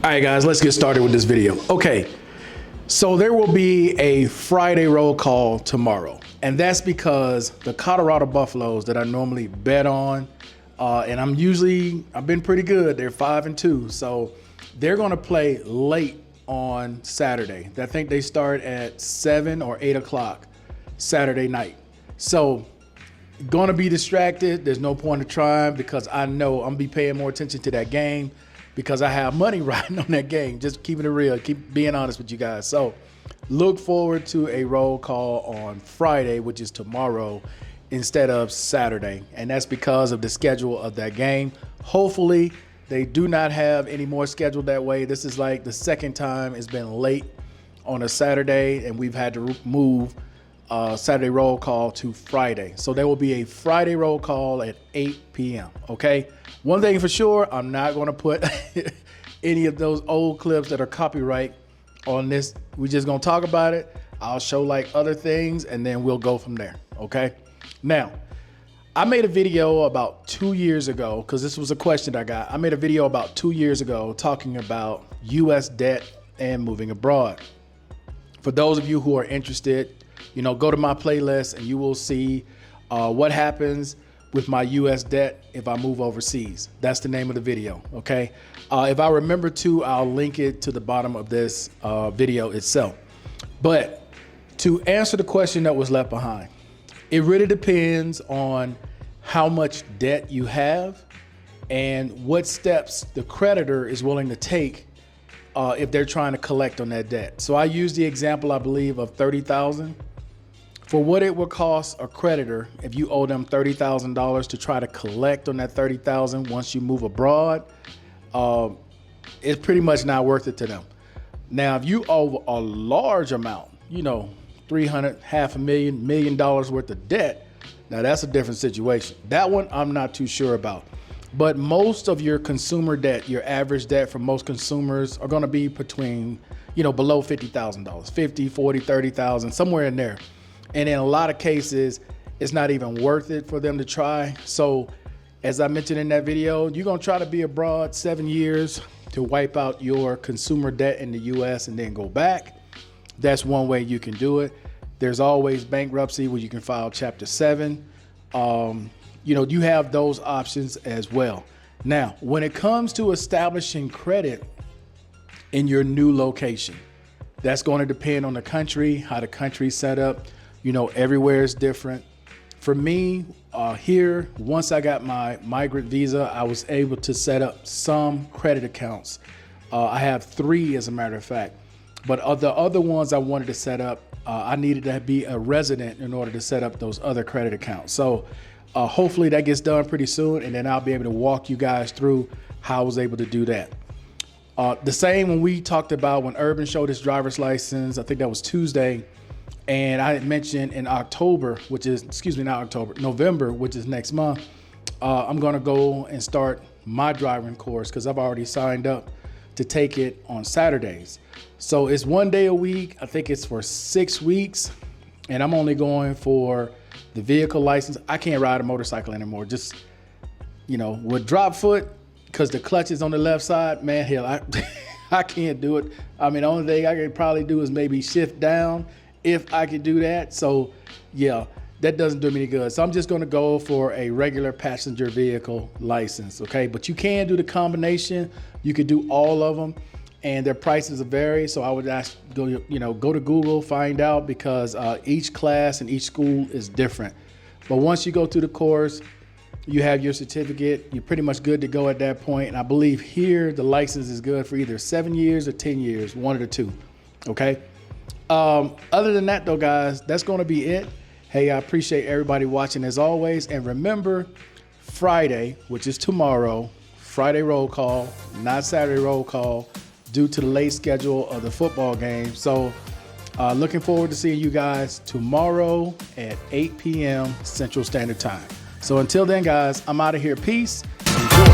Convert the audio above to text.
All right, guys, let's get started with this video. Okay, so there will be a Friday roll call tomorrow, and that's because the Colorado Buffaloes that I normally bet on, and I've been pretty good. They're 5-2, so they're going to play late on Saturday. I think they start at 7 or 8 o'clock Saturday night. So going to be distracted. There's no point in trying because I know I'm going to be paying more attention to that game because I have money riding on that game. Just keeping it real, keep being honest with you guys. So look forward to a roll call on Friday, which is tomorrow, instead of Saturday. And that's because of the schedule of that game. Hopefully they do not have any more scheduled that way. This is like the second time it's been late on a Saturday and we've had to move Saturday roll call to Friday. So there will be a Friday roll call at 8 p.m. Okay. One thing for sure, I'm not going to put any of those old clips that are copyright on this. We're just going to talk about it. I'll show like other things and then we'll go from there. Okay. Now, I made a video about 2 years ago because this was a question I got. I made a video about 2 years ago talking about U.S. debt and moving abroad. For those of you who are interested, go to my playlist and you will see what happens with my U.S. debt if I move overseas. That's the name of the video, okay? If I remember to, I'll link it to the bottom of this video itself. But to answer the question that was left behind, it really depends on how much debt you have and what steps the creditor is willing to take if they're trying to collect on that debt. So I use the example, I believe, of $30,000. For what it will cost a creditor if you owe them $30,000 to try to collect on that $30,000 once you move abroad, it's pretty much not worth it to them. Now, if you owe a large amount, $300,000, $500,000, $1 million worth of debt, now that's a different situation. That one I'm not too sure about. But most of your consumer debt, your average debt for most consumers are going to be between, below $50,000, 50, 40, 30,000, somewhere in there. And in a lot of cases, it's not even worth it for them to try. So as I mentioned in that video, you're going to try to be abroad 7 years to wipe out your consumer debt in the US and then go back. That's one way you can do it. There's always bankruptcy where you can file Chapter 7. You have those options as well. Now, when it comes to establishing credit in your new location, that's going to depend on the country, how the country's set up. Everywhere is different. For me, here, once I got my migrant visa, I was able to set up some credit accounts. I have 3, as a matter of fact. But of the other ones I wanted to set up, I needed to be a resident in order to set up those other credit accounts. So hopefully that gets done pretty soon, and then I'll be able to walk you guys through how I was able to do that. The same when we talked about when Urban showed his driver's license, I think that was Tuesday. And I had mentioned in November, which is next month, I'm going to go and start my driving course because I've already signed up to take it on Saturdays. So it's 1 day a week. I think it's for 6 weeks. And I'm only going for the vehicle license. I can't ride a motorcycle anymore. Just, with drop foot, because the clutch is on the left side, man, hell, I can't do it. I mean, the only thing I could probably do is maybe shift down if I could do that. So yeah, that doesn't do me any good. So I'm just going to go for a regular passenger vehicle license. Okay. But you can do the combination. You could do all of them and their prices vary. So I would go to Google, find out because each class and each school is different. But once you go through the course, you have your certificate, you're pretty much good to go at that point. And I believe here the license is good for either 7 years or 10 years, one of the two. Okay. Other than that though, guys, that's going to be it. Hey, I appreciate everybody watching as always. And remember, Friday, which is tomorrow, Friday roll call, not Saturday roll call, due to the late schedule of the football game. So looking forward to seeing you guys tomorrow at 8 p.m. Central Standard Time. So until then, guys, I'm out of here. Peace. Enjoy.